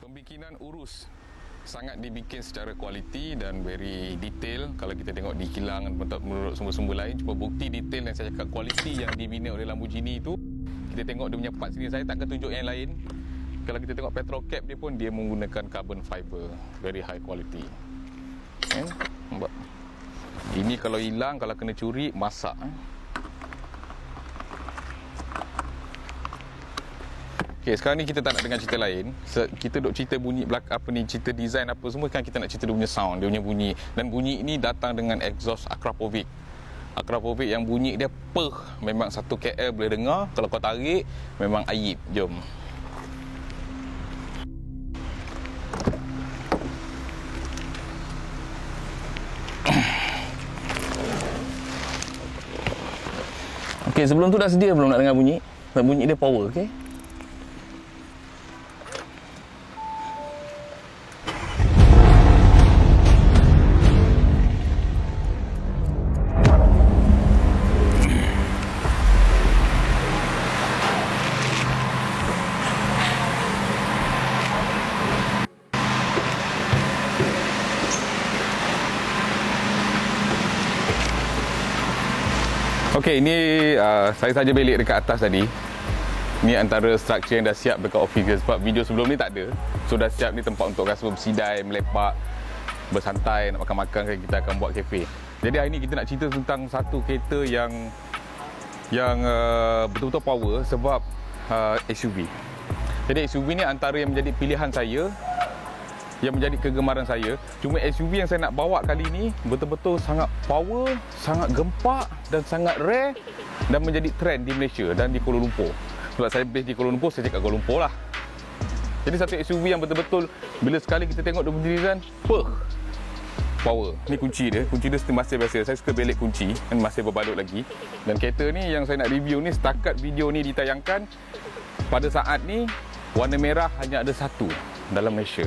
Pembikinan urus sangat dibikin secara kualiti dan very detail. Kalau kita tengok di kilang menurut sumber-sumber lain, cuma bukti detail yang saya cakap kualiti yang dibina oleh Lamborghini itu. Kita tengok dia punya part sini, saya takkan tunjuk yang lain. Kalau kita tengok petrol cap dia pun dia menggunakan carbon fiber, very high quality. Nampak? Ini kalau hilang, kalau kena curi, masak. Okay, sekarang ni kita tak nak dengar cerita lain. Kita duk cerita bunyi apa ni, cerita design apa semua, kan kita nak cerita dia punya sound, dia punya bunyi. Dan bunyi ni datang dengan exhaust Akrapovic. Akrapovic yang bunyi dia memang 1 KL boleh dengar. Kalau kau tarik memang aib. Jom. Okey, sebelum tu dah sedia belum nak dengar bunyi? Bunyi dia power, okey? Okey, ini saya saja belik dekat atas tadi. Ni antara struktur yang dah siap dekat office, sebab video sebelum ni tak ada. So dah siap ni tempat untuk rasa bersidai, melepak, bersantai, nak makan-makan, kan kita akan buat kafe. Jadi hari ni kita nak cerita tentang satu kereta yang betul-betul power sebab SUV. Jadi SUV ni antara yang menjadi pilihan saya, yang menjadi kegemaran saya. Cuma SUV yang saya nak bawa kali ni betul-betul sangat power, sangat gempak dan sangat rare dan menjadi trend di Malaysia dan di Kuala Lumpur. Sebab saya base di Kuala Lumpur, saya cakap Kuala Lumpur lah. Jadi satu SUV yang betul-betul bila sekali kita tengok dia punya design, power. Ni kunci dia masih biasa. Saya suka belik kunci dan masih berbalut lagi. Dan kereta ni yang saya nak review ni, setakat video ni ditayangkan pada saat ni, warna merah hanya ada satu dalam Malaysia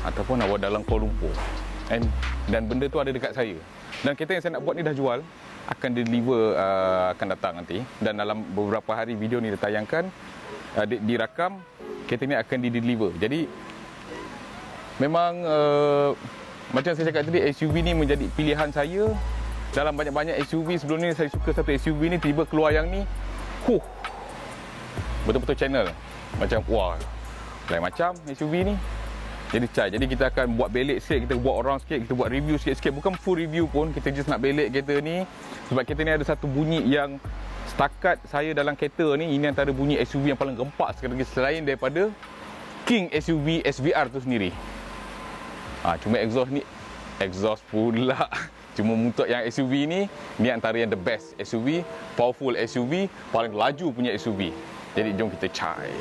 ataupun awak dalam Kuala Lumpur. Dan benda tu ada dekat saya. Dan kereta yang saya nak buat ni dah jual, akan deliver akan datang nanti. Dan dalam beberapa hari video ni ditayangkan, dirakam, kereta ni akan di-deliver. Jadi memang macam saya cakap tadi, SUV ni menjadi pilihan saya. Dalam banyak-banyak SUV sebelum ni, saya suka satu SUV ni, tiba keluar yang ni, betul-betul channel. Macam wah, lain macam SUV ni. Jadi kita akan buat belik sikit, kita buat orang sikit, kita buat review sikit-sikit. Bukan full review pun, kita just nak belik kereta ni. Sebab kereta ni ada satu bunyi yang setakat saya dalam kereta ni, ini antara bunyi SUV yang paling gempak sekali selain daripada King SUV SVR tu sendiri. Cuma exhaust pula. Cuma untuk yang SUV ni antara yang the best SUV, powerful SUV, paling laju punya SUV. Jadi jom kita cai.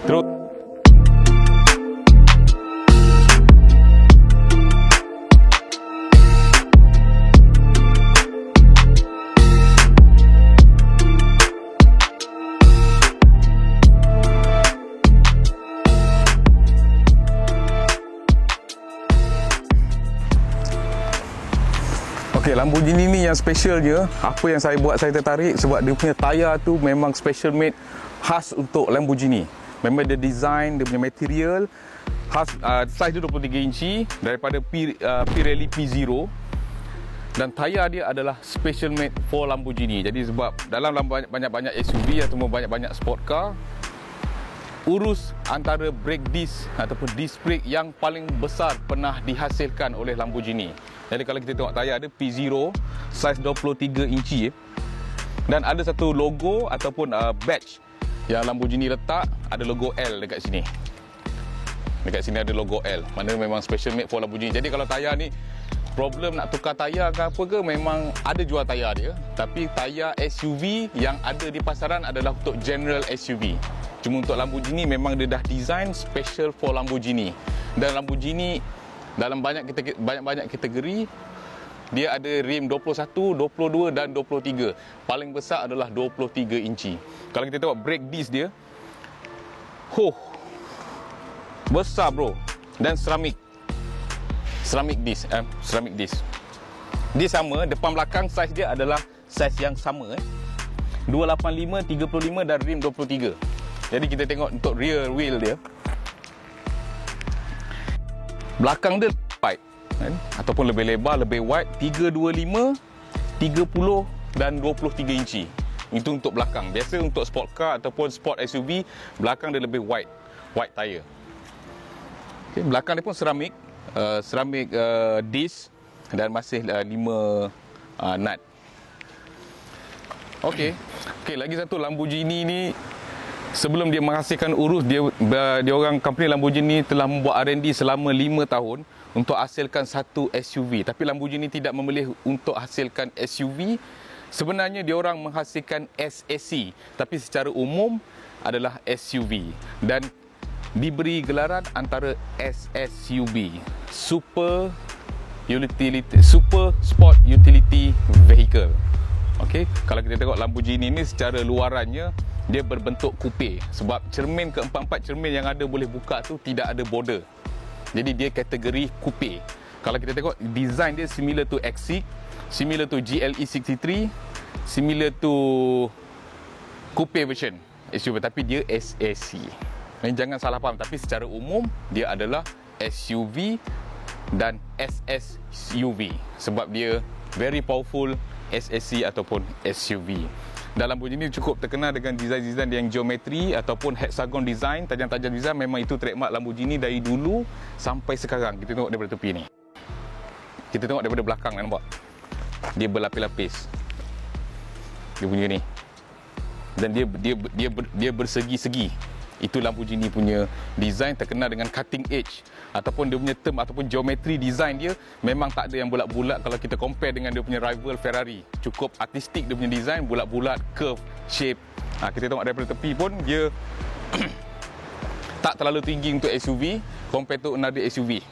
Terus okey, Lamborghini ni yang special je. Apa yang saya tertarik sebab dia punya tayar tu memang special made, khas untuk Lamborghini. Memang dia design, dia punya material khas, size dia 23 inci daripada Pirelli P0. Dan tayar dia adalah special made for Lamborghini. Jadi sebab dalam banyak-banyak SUV atau banyak-banyak sport car, urus antara brake disc ataupun disc brake yang paling besar pernah dihasilkan oleh Lamborghini. Jadi kalau kita tengok tayar dia P0, size 23 inci. Dan ada satu logo ataupun badge yang Lamborghini letak, ada logo L dekat sini. Dekat sini ada logo L. Mana memang special made for Lamborghini. Jadi kalau tayar ni problem nak tukar tayar ke apa ke, memang ada jual tayar dia. Tapi tayar SUV yang ada di pasaran adalah untuk general SUV. Cuma untuk Lamborghini memang dia dah design special for Lamborghini. Dan Lamborghini dalam banyak kategori, dia ada rim 21, 22 dan 23. Paling besar adalah 23 inci. Kalau kita tengok brake disc dia, besar bro. Dan ceramic disc. Dia sama, depan belakang size dia adalah size yang sama. 285, 35 dan rim 23. Jadi kita tengok untuk rear wheel dia. Belakang dia wide kan? Ataupun lebih lebar, lebih wide, 325, 30 dan 23 inci. Itu untuk belakang. Biasa untuk sport car ataupun sport SUV, belakang dia lebih wide tire. Okay, belakang dia pun seramik, disc dan masih 5 nut. Okey, lagi satu, Lamborghini ni sebelum dia menghasilkan urus, dia orang company Lamborghini telah membuat R&D selama 5 tahun untuk hasilkan satu SUV. Tapi Lamborghini tidak memilih untuk hasilkan SUV. Sebenarnya dia orang menghasilkan SSC, tapi secara umum adalah SUV dan diberi gelaran antara SSUV, Super Sport Utility Vehicle. Okey, kalau kita tengok Lamborghini ni secara luarannya dia berbentuk coupe sebab cermin keempat-empat cermin yang ada boleh buka tu tidak ada border. Jadi dia kategori coupe. Kalau kita tengok design dia similar to Exit, similar to GLE 63, similar to coupe version SUV, tapi dia SSC. Jangan salah faham, tapi secara umum dia adalah SUV dan SSUV sebab dia very powerful SSC ataupun SUV. Dalam Lamborghini cukup terkenal dengan design-design yang geometri ataupun hexagon design, tajam-tajam design. Memang itu trademark Lamborghini dari dulu sampai sekarang. Kita tengok daripada tepi ni. Kita tengok daripada belakang, nampak? Dia berlapis-lapis. Dia punya ni. Dan dia bersegi-segi. Itu Lamborghini punya design, terkenal dengan cutting edge ataupun dia punya term ataupun geometri design dia memang tak ada yang bulat-bulat kalau kita compare dengan dia punya rival Ferrari. Cukup artistik dia punya design, bulat-bulat, curve, shape. Kita tengok daripada tepi pun dia tak terlalu tinggi untuk SUV compare to another SUV.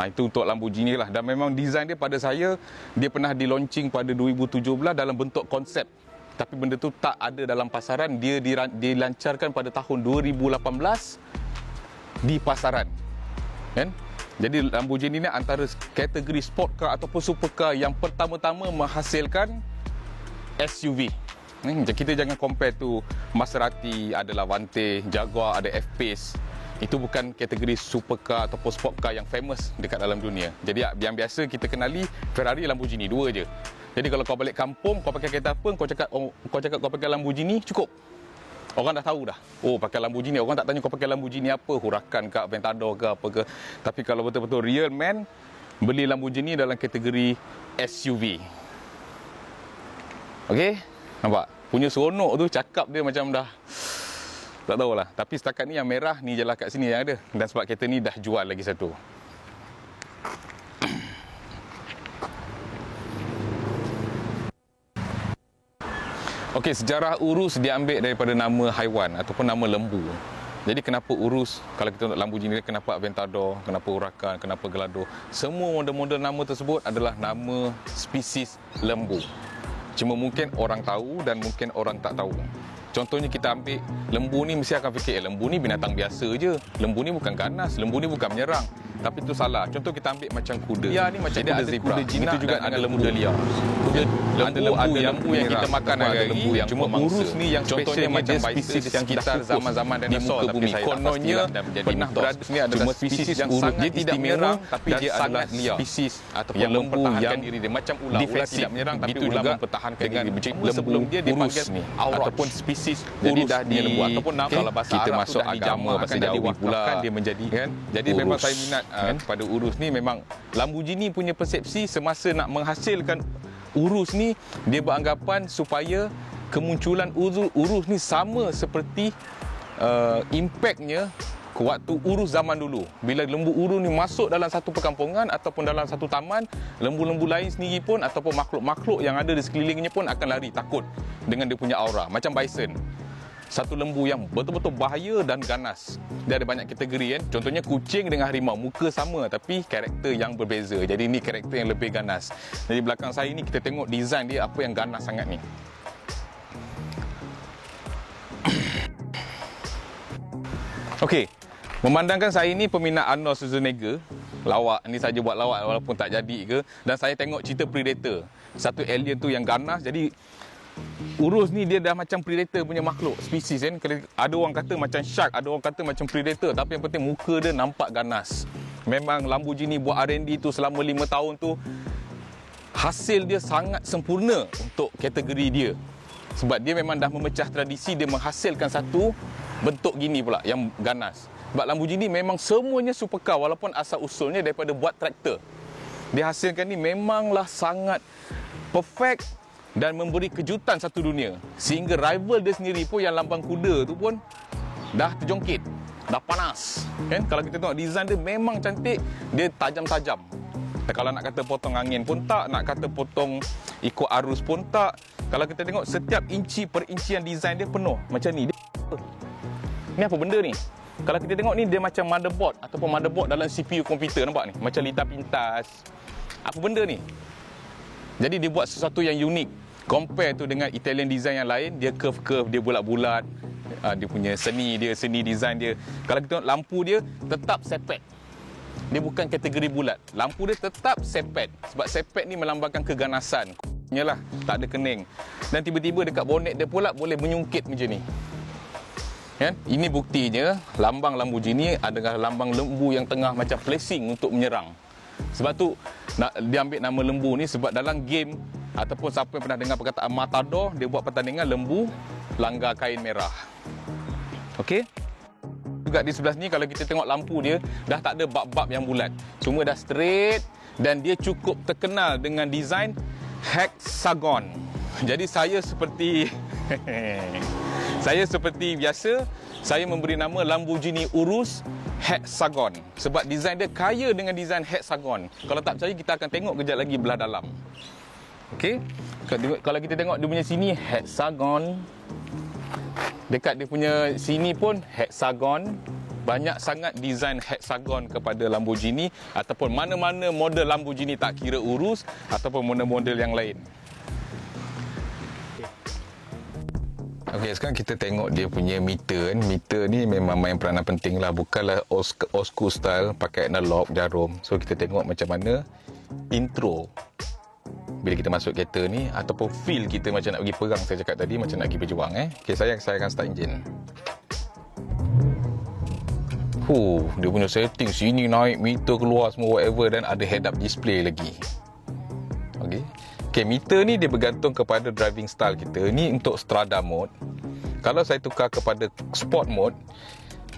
Itu untuk Lamborghini lah. Dan memang design dia pada saya, dia pernah di-launching pada 2017 dalam bentuk konsep. Tapi benda tu tak ada dalam pasaran. Dia dilancarkan pada tahun 2018 di pasaran. Kan? Jadi Lamborghini ni antara kategori sport car ataupun supercar yang pertama-tama menghasilkan SUV. Kita jangan compare tu Maserati, ada Levante, Jaguar, ada F-Pace. Itu bukan kategori supercar ataupun sport car yang famous dekat dalam dunia. Jadi yang biasa kita kenali Ferrari, Lamborghini, dua je. Jadi kalau kau balik kampung, kau pakai kereta apa, kau cakap kau pakai Lamborghini, cukup. Orang dah tahu dah. Oh, pakai Lamborghini. Orang tak tanya kau pakai Lamborghini apa, Huracan ke, Aventador ke apa ke. Tapi kalau betul-betul real man, beli Lamborghini dalam kategori SUV. Okey? Nampak? Punya seronok tu, cakap dia macam dah tak tahulah. Tapi setakat ni yang merah ni je lah kat sini yang ada. Dan sebab kereta ni dah jual lagi satu. Okey, sejarah Urus diambil daripada nama haiwan ataupun nama lembu. Jadi kenapa Urus? Kalau kita untuk Lamborghini, kenapa Aventador, kenapa Huracan, kenapa Gallardo? Semua model-model nama tersebut adalah nama spesies lembu. Cuma mungkin orang tahu dan mungkin orang tak tahu. Contohnya kita ambil lembu ni, mesti akan fikir lembu ni binatang biasa je. Lembu ni bukan ganas, lembu ni bukan menyerang. Tapi itu salah. Contoh kita ambil macam kuda. Ya, ni macam kuda zebra. Kuda jinak itu juga dengan lembu liar. Ada lembu yang kita makan hari-hari. Cuma Urus ni yang contohnya macam spesies yang sekitar zaman-zaman dinosaur di muka bumi. Kononnya pernah berada ni adalah spesies yang sangat dia tidak menyerang, tapi dia adalah spesies ataupun lembu yang diri dia macam ular. Ular tidak menyerang tapi ular mempertahankan diri. Sebelum dia dipanggil ataupun spesies Urus ni lembu ataupun nama kalau bahasa kita masuk agama bahasa Jawi pula dia menjadi kan. Jadi memang saya minat pada Urus ni. Memang Lamborghini punya persepsi semasa nak menghasilkan Urus ni, dia beranggapan supaya kemunculan Urus ni sama seperti impactnya waktu Urus zaman dulu. Bila lembu Urus ni masuk dalam satu perkampungan ataupun dalam satu taman, lembu-lembu lain sendiri pun ataupun makhluk-makhluk yang ada di sekelilingnya pun akan lari takut dengan dia punya aura. Macam bison, satu lembu yang betul-betul bahaya dan ganas. Dia ada banyak kategori kan. Contohnya kucing dengan harimau, muka sama tapi karakter yang berbeza. Jadi ini karakter yang lebih ganas. Jadi belakang saya ni kita tengok design dia apa yang ganas sangat ni. Okey, memandangkan saya ni peminat Arnold Schwarzenegger, lawak ni saja buat lawak walaupun tak jadi ke, dan saya tengok cerita Predator, satu alien tu yang ganas. Jadi Urus ni dia dah macam predator punya makhluk, spesies kan. Ada orang kata macam shark, ada orang kata macam predator, tapi yang penting muka dia nampak ganas. Memang Lamborghini buat R&D tu selama 5 tahun tu, hasil dia sangat sempurna untuk kategori dia. Sebab dia memang dah memecah tradisi, dia menghasilkan satu bentuk gini pula yang ganas. Sebab Lamborghini memang semuanya supercar, walaupun asal usulnya daripada buat traktor. Dia hasilkan ni memanglah sangat perfect dan memberi kejutan satu dunia. Sehingga rival dia sendiri pun yang lambang kuda tu pun dah terjongkit, dah panas kan. Kalau kita tengok design dia memang cantik, dia tajam-tajam. Kalau nak kata potong angin pun tak, nak kata potong ikut arus pun tak. Kalau kita tengok setiap inci per incian design dia penuh macam ni. Ni apa benda ni? Kalau kita tengok ni dia macam motherboard ataupun motherboard dalam CPU komputer, nampak ni? Macam litar pintas. Apa benda ni? Jadi dia buat sesuatu yang unik. Compare tu dengan Italian design yang lain, dia curve-curve, dia bulat-bulat. Dia punya seni design dia. Kalau kita tengok lampu dia tetap sepet. Dia bukan kategori bulat. Lampu dia tetap sepet. Sebab sepet ni melambangkan keganasan. Yalah, tak ada kening. Dan tiba-tiba dekat bonet dia pula boleh menyungkit macam ni. Kan? Ini buktinya lambang Lamborghini adalah lambang lembu yang tengah macam flashing untuk menyerang. Sebab tu dia ambil nama lembu ni sebab dalam game ataupun siapa yang pernah dengar perkataan Matador, dia buat pertandingan lembu langgar kain merah. Okey? Juga di sebelah sini kalau kita tengok lampu dia dah tak ada bab-bab yang bulat. Semua dah straight dan dia cukup terkenal dengan design hexagon. Jadi saya seperti biasa, saya memberi nama Lamborghini Urus Hexagon sebab design dia kaya dengan design hexagon. Kalau tak percaya kita akan tengok kejap lagi belah dalam. Okey. Kalau kita tengok dia punya sini hexagon. Dekat dia punya sini pun hexagon. Banyak sangat design hexagon kepada Lamborghini ataupun mana-mana model Lamborghini, tak kira Urus ataupun model-model yang lain. Okey, sekarang kita tengok dia punya meter. Meter ni memang main peranan penting lah. Bukanlah old school style pakai analog jarum. So kita tengok macam mana intro bila kita masuk kereta ni, ataupun feel kita macam nak pergi perang. Saya cakap tadi macam nak pergi berjuang. Okey, saya akan start enjin. Dia punya setting sini naik, meter keluar semua whatever, dan ada head up display lagi. Okey, meter ni dia bergantung kepada driving style kita. Ni untuk Strada mode. Kalau saya tukar kepada sport mode,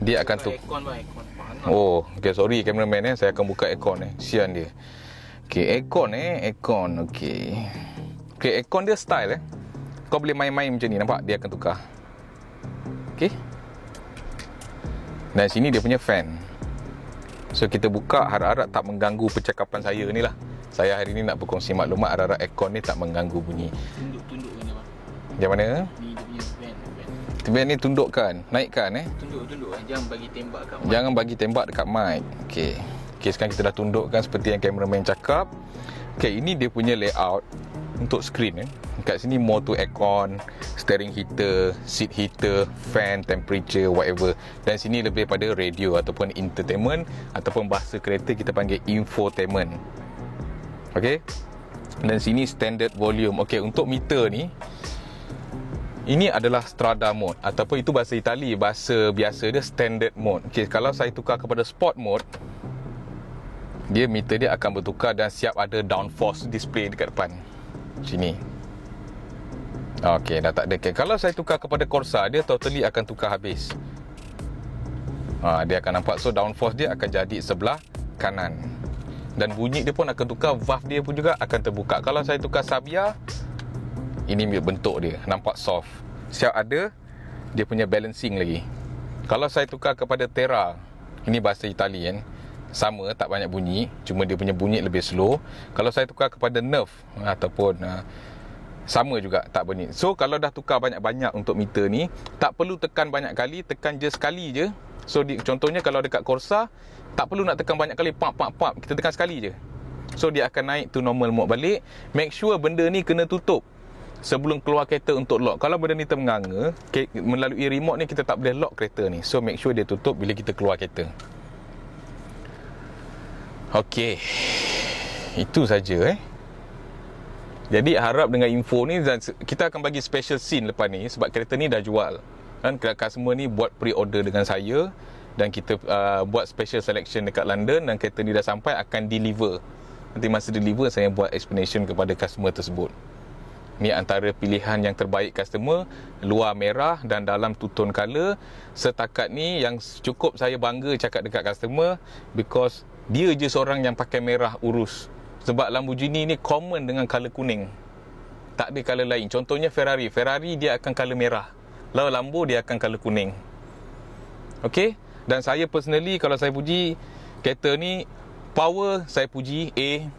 dia akan aircon. Okey, sorry cameraman saya akan buka aircon sian dia. Okey, aircon. Okey, aircon dia style Kau boleh main-main macam ni, nampak? Dia akan tukar. Okey. Dan sini dia punya fan. So kita buka, harap-harap tak mengganggu percakapan saya ni lah. Saya hari ni nak berkongsi maklumat, harap-harap aircon ni tak mengganggu bunyi. Tunduk kan apa? Macam mana? Ni dia punya fan. Fan ni tundukkan, naikkan Tunduk. Jangan bagi tembak kat mic. Jangan bagi tembak dekat mic. Okey, sekarang kita dah tundukkan seperti yang cameraman cakap. Okey, ini dia punya layout untuk screen Kat sini more to aircon, steering heater, seat heater, fan, temperature, whatever. Dan sini lebih pada radio ataupun entertainment, ataupun bahasa kereta kita panggil infotainment. Okey. Dan sini standard volume. Okey, untuk meter ni, ini adalah Strada mode ataupun itu bahasa Itali, bahasa biasa dia standard mode. Okey, kalau saya tukar kepada sport mode, dia meter dia akan bertukar dan siap ada downforce display dekat depan. Sini. Okey, dah tak ada. Okay. Kalau saya tukar kepada Corsa, dia totally akan tukar habis. Dia akan nampak. So downforce dia akan jadi sebelah kanan. Dan bunyi dia pun akan tukar, valve dia pun juga akan terbuka. Kalau saya tukar Sabia, ini bentuk dia, nampak soft. Siap ada dia punya balancing lagi. Kalau saya tukar kepada Terra, ini bahasa Itali sama, tak banyak bunyi, cuma dia punya bunyi lebih slow. Kalau saya tukar kepada Nerve ataupun sama juga, tak bunyi. So kalau dah tukar banyak-banyak untuk meter ni, tak perlu tekan banyak kali, tekan je sekali je. So contohnya kalau dekat Corsa, tak perlu nak tekan banyak kali, pap, kita tekan sekali je. So dia akan naik to normal mode balik. Make sure benda ni kena tutup sebelum keluar kereta untuk lock. Kalau benda ni termenganga, melalui remote ni kita tak boleh lock kereta ni. So make sure dia tutup bila kita keluar kereta. Okey, itu saja Jadi harap dengan info ni, dan kita akan bagi special scene lepas ni sebab kereta ni dah jual. Kan customer ni buat pre-order dengan saya dan kita buat special selection dekat London dan kereta ni dah sampai, akan deliver. Nanti masa deliver saya buat explanation kepada customer tersebut. Ni antara pilihan yang terbaik customer, luar merah dan dalam two tone colour. Setakat ni yang cukup saya bangga cakap dekat customer, because dia je seorang yang pakai merah urus. Sebab Lamborghini ni common dengan colour kuning, tak ada colour lain. Contohnya Ferrari dia akan colour merah, lalu Lambo dia akan colour kuning. Okey. Dan saya personally, kalau saya puji kereta ni, power saya puji A.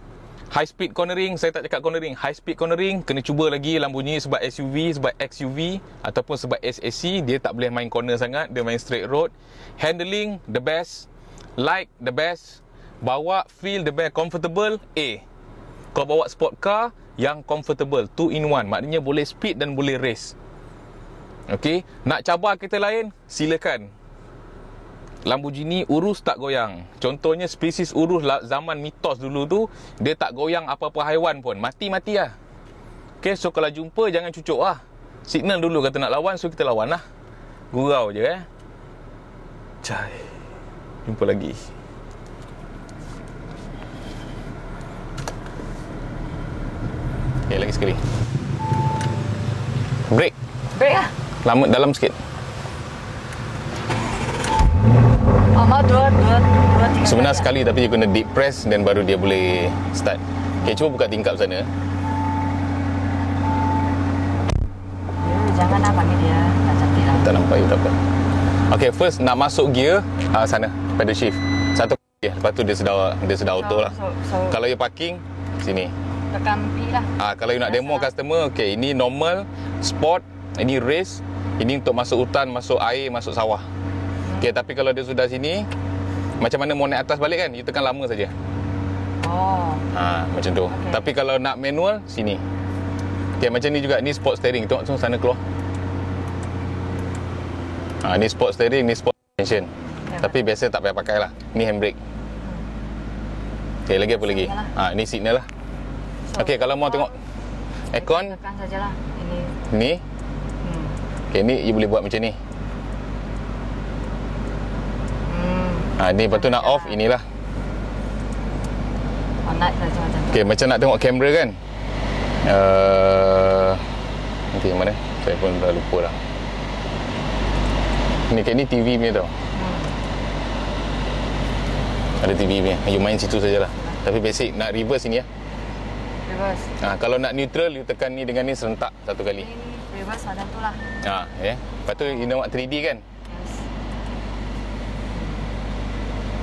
High speed cornering, saya tak cakap cornering, high speed cornering kena cuba lagi Lamborghini sebab SUV, sebab XUV ataupun sebab SSC, dia tak boleh main corner sangat, dia main straight road. Handling the best, light the best, bawa feel the best, comfortable A. Kalau bawa sport car yang comfortable, 2 in 1, maknanya boleh speed dan boleh race. Okey, nak cabar kereta lain, silakan. Lamborghini urus tak goyang. Contohnya spesies urus zaman mitos dulu tu, dia tak goyang apa-apa haiwan pun, mati-mati lah. Okay, so kalau jumpa jangan cucuk lah. Signal dulu kata nak lawan, so kita lawan lah. Gurau je Cai. Jumpa lagi. Okay, lagi sekali. Break lah. Lama dalam sikit. Mau dua, tiga. Sebenarnya sekali, tapi dia kena deep press dan baru dia boleh start. Okay, cuba buka tingkap sana. Jangan nak panggil dia, tak cantik lah. Tak nampak, tak apa. Okay, first nak masuk gear sana, pedal shift. Satu lepas tu dia sedar auto lah. So, Kalau you parking, sini. tekan P lah. Kalau you nak demo customer, okay, ini normal, sport, ini race, ini untuk masuk hutan, masuk air, masuk sawah. Okay, tapi kalau dia sudah sini, macam mana mau naik atas balik kan, you tekan lama saja. Oh. Macam tu. Okay. Tapi kalau nak manual, sini. Okay, macam ni juga, ni sport steering. Tengok sana keluar. Ni sport steering, ni sport suspension. Ya. Tapi biasa tak payah pakai lah. Ni handbrake. Okay, lagi apa lagi? Ni signal lah. So, okay, kalau mau tengok aircon, tekan sajalah. Ini. ni. Okay, ni you boleh buat macam ni. Ni lepas tu nak off, inilah. Naik saja macam tu. Okay, macam nak tengok kamera kan. Nanti yang mana? Saya pun dah lupa dah. Ni kat ni TV punya tau. Ada TV punya. You main situ sajalah. Tapi basic nak reverse ini ya. Reverse. Kalau nak neutral, you tekan ni dengan ni serentak satu kali. Ini reverse macam tu lah. Ya. Lepas tu you nak 3D kan. Yes.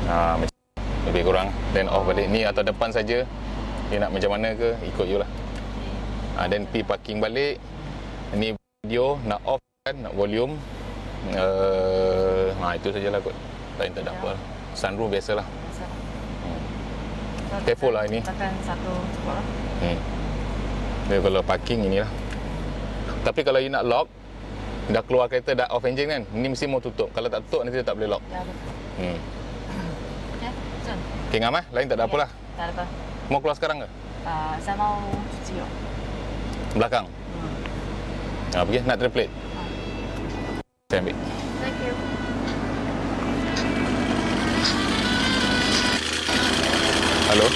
Macam lebih kurang. Then off balik ni atau depan saja. You nak macam mana ke, ikut you lah. Then P parking balik. Ni video nak off kan, nak volume. Itu sajalah kot. Lain tak ada apa lah. Sunroof biasalah. So, Careful lah ini. Tekan satu spot lah. Dia kalau parking inilah. Tapi kalau you nak lock, dah keluar kereta, dah off engine kan, ni mesti mau tutup. Kalau tak tutup nanti dia tak boleh lock. Ya, betul. Okay, Zun. Okay, ngam lain tak ada apalah. Tak ada apa. Mau keluar sekarang ke? Saya mau cuci. Belakang. Pergi nak triplate. Saya ambil. Thank you. Halo.